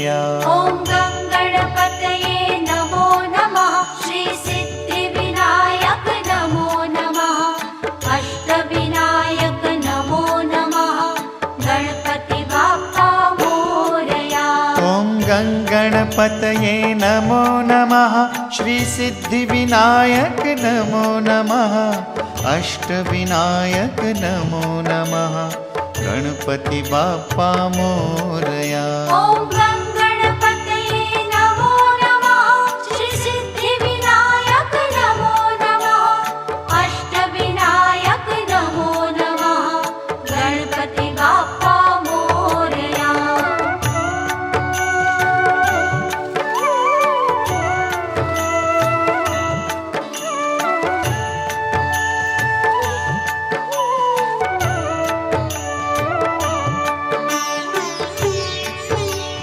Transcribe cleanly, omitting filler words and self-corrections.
मोरया। ॐ गं गणपतये नमो नमः। श्री सिद्धिविनायक नमो नमः। अष्टविनायक नमो नमः। गणपति बाप्पा मोरया। ॐ गं गणपतये नमो नमः। श्री सिद्धिविनायक नमो नमः। अष्टविनायक नमो नमः। गणपति बाप्पा मोरया। ॐ